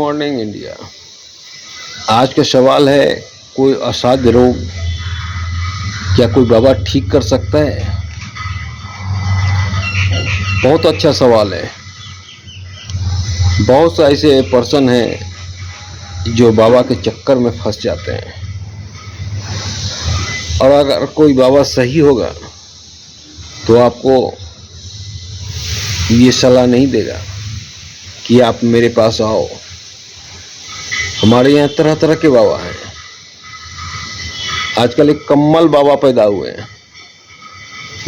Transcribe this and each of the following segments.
Morning India. आज का सवाल है, कोई असाध्य रोग क्या कोई बाबा ठीक कर सकता है? बहुत अच्छा सवाल है। बहुत से ऐसे पर्सन हैं जो बाबा के चक्कर में फंस जाते हैं, और अगर कोई बाबा सही होगा तो आपको ये सलाह नहीं देगा कि आप मेरे पास आओ। हमारे यहाँ तरह तरह के बाबा हैं। आजकल एक कम्मल बाबा पैदा हुए हैं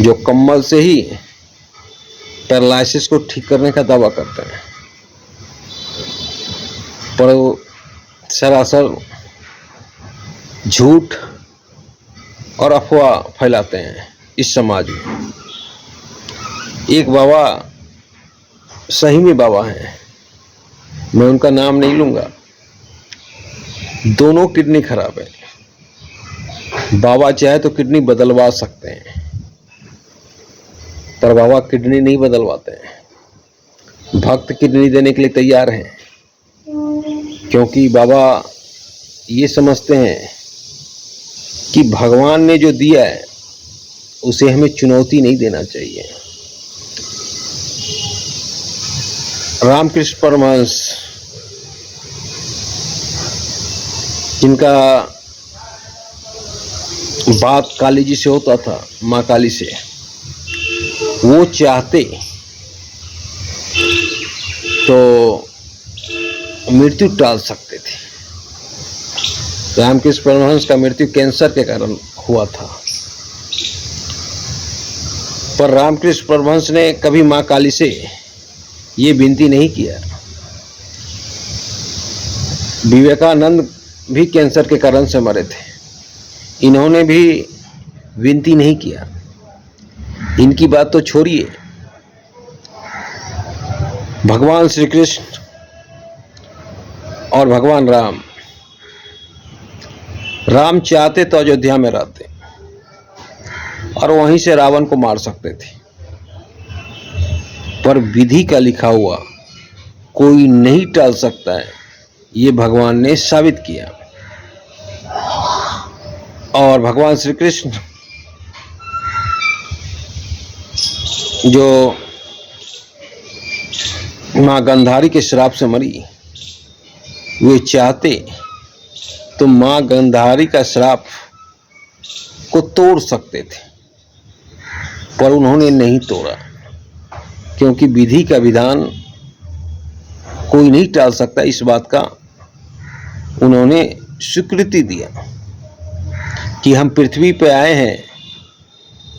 जो कम्मल से ही पैरालिसिस को ठीक करने का दावा करते हैं, पर वो सरासर झूठ और अफवाह फैलाते हैं इस समाज में। एक बाबा सही में बाबा हैं, मैं उनका नाम नहीं लूँगा। दोनों किडनी खराब है। बाबा चाहे तो किडनी बदलवा सकते हैं, पर बाबा किडनी नहीं बदलवाते हैं। भक्त किडनी देने के लिए तैयार हैं, क्योंकि बाबा ये समझते हैं कि भगवान ने जो दिया है उसे हमें चुनौती नहीं देना चाहिए। रामकृष्ण परमहंस, जिनका बात काली जी से होता था, माँ काली से, वो चाहते तो मृत्यु टाल सकते थे। रामकृष्ण परमहंस का मृत्यु कैंसर के कारण हुआ था, पर रामकृष्ण परमहंस ने कभी माँ काली से ये विनती नहीं किया। विवेकानंद भी कैंसर के कारण से मरे थे, इन्होंने भी विनती नहीं किया। इनकी बात तो छोड़िए, भगवान श्री कृष्ण और भगवान राम चाहते तो अयोध्या में रहते और वहीं से रावण को मार सकते थे, पर विधि का लिखा हुआ कोई नहीं टाल सकता है, ये भगवान ने साबित किया। और भगवान श्री कृष्ण जो माँ गंधारी के श्राप से मरी, वे चाहते तो माँ गंधारी का श्राप को तोड़ सकते थे, पर उन्होंने नहीं तोड़ा, क्योंकि विधि का विधान कोई नहीं टाल सकता। इस बात का उन्होंने स्वीकृति दिया कि हम पृथ्वी पे आए हैं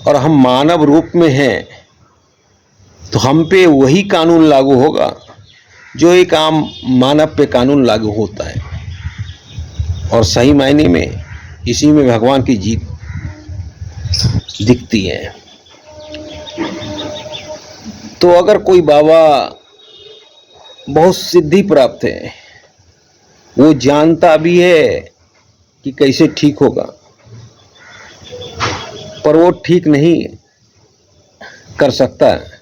और हम मानव रूप में हैं, तो हम पे वही कानून लागू होगा जो एक आम मानव पे कानून लागू होता है। और सही मायने में इसी में भगवान की जीत दिखती है। तो अगर कोई बाबा बहुत सिद्धि प्राप्त है, वो जानता भी है कि कैसे ठीक होगा, पर वो ठीक नहीं कर सकता है,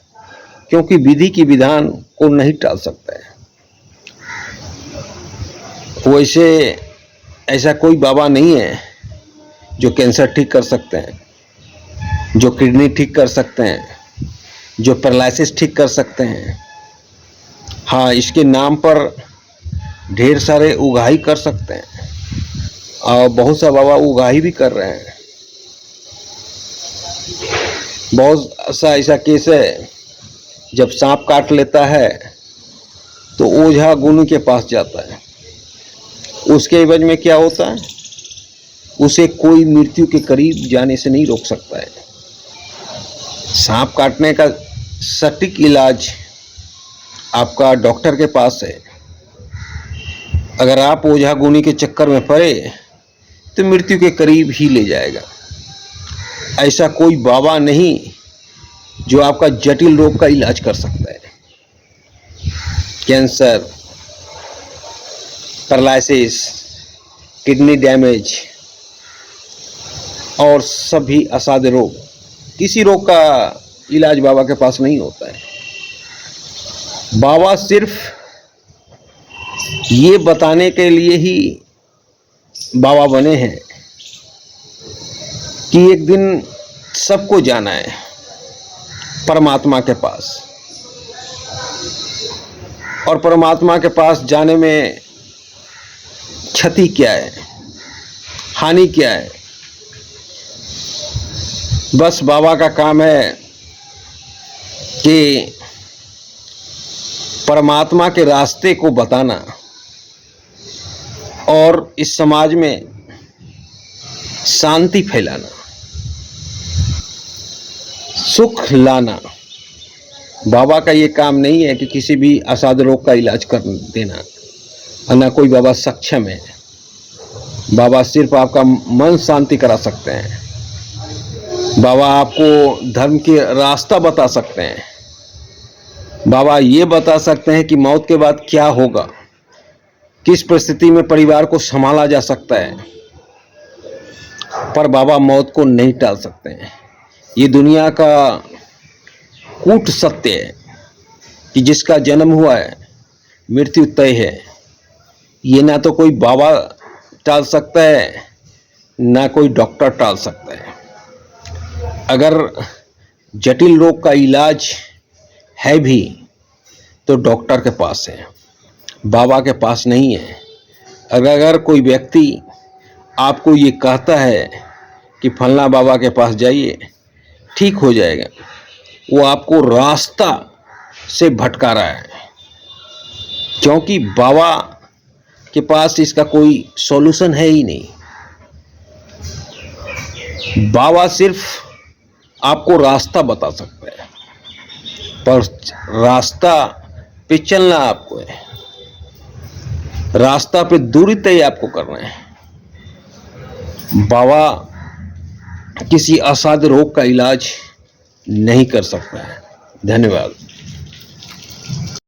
क्योंकि विधि की विधान को नहीं टाल सकता है। वैसे ऐसा कोई बाबा नहीं है जो कैंसर ठीक कर सकते हैं, जो किडनी ठीक कर सकते हैं, जो पैरालिसिस ठीक कर सकते हैं। हाँ, इसके नाम पर ढेर सारे उगाही कर सकते हैं, और बहुत सा बाबा उगाही भी कर रहे हैं। बहुत सा ऐसा केस है, जब सांप काट लेता है तो ओझा गुनी के पास जाता है। उसके एवज में क्या होता है, उसे कोई मृत्यु के करीब जाने से नहीं रोक सकता है। सांप काटने का सटीक इलाज आपका डॉक्टर के पास है। अगर आप ओझा गुनी के चक्कर में पड़े तो मृत्यु के करीब ही ले जाएगा। ऐसा कोई बाबा नहीं जो आपका जटिल रोग का इलाज कर सकता है। कैंसर, पैरालिसिस, किडनी डैमेज और सभी असाध्य रोग, किसी रोग का इलाज बाबा के पास नहीं होता है। बाबा सिर्फ ये बताने के लिए ही बाबा बने हैं कि एक दिन सबको जाना है परमात्मा के पास, और परमात्मा के पास जाने में क्षति क्या है, हानि क्या है। बस बाबा का काम है कि परमात्मा के रास्ते को बताना और इस समाज में शांति फैलाना, सुख लाना। बाबा का ये काम नहीं है कि किसी भी असाध्य रोग का इलाज कर देना, और न कोई बाबा सक्षम है। बाबा सिर्फ आपका मन शांति करा सकते हैं। बाबा आपको धर्म के रास्ता बता सकते हैं। बाबा ये बता सकते हैं कि मौत के बाद क्या होगा, किस परिस्थिति में परिवार को संभाला जा सकता है। पर बाबा मौत को नहीं टाल सकते हैं। ये दुनिया का कूट सत्य है कि जिसका जन्म हुआ है मृत्यु तय है। ये ना तो कोई बाबा टाल सकता है, ना कोई डॉक्टर टाल सकता है। अगर जटिल रोग का इलाज है भी तो डॉक्टर के पास है, बाबा के पास नहीं है। अगर कोई व्यक्ति आपको ये कहता है कि फलना बाबा के पास जाइए ठीक हो जाएगा, वो आपको रास्ता से भटका रहा है, क्योंकि बाबा के पास इसका कोई सॉल्यूशन है ही नहीं। बाबा सिर्फ आपको रास्ता बता सकता है, पर रास्ता पे चलना आपको है, रास्ता पे दूरी तय आपको करना है। बाबा किसी असाध्य रोग का इलाज नहीं कर सकता है। धन्यवाद।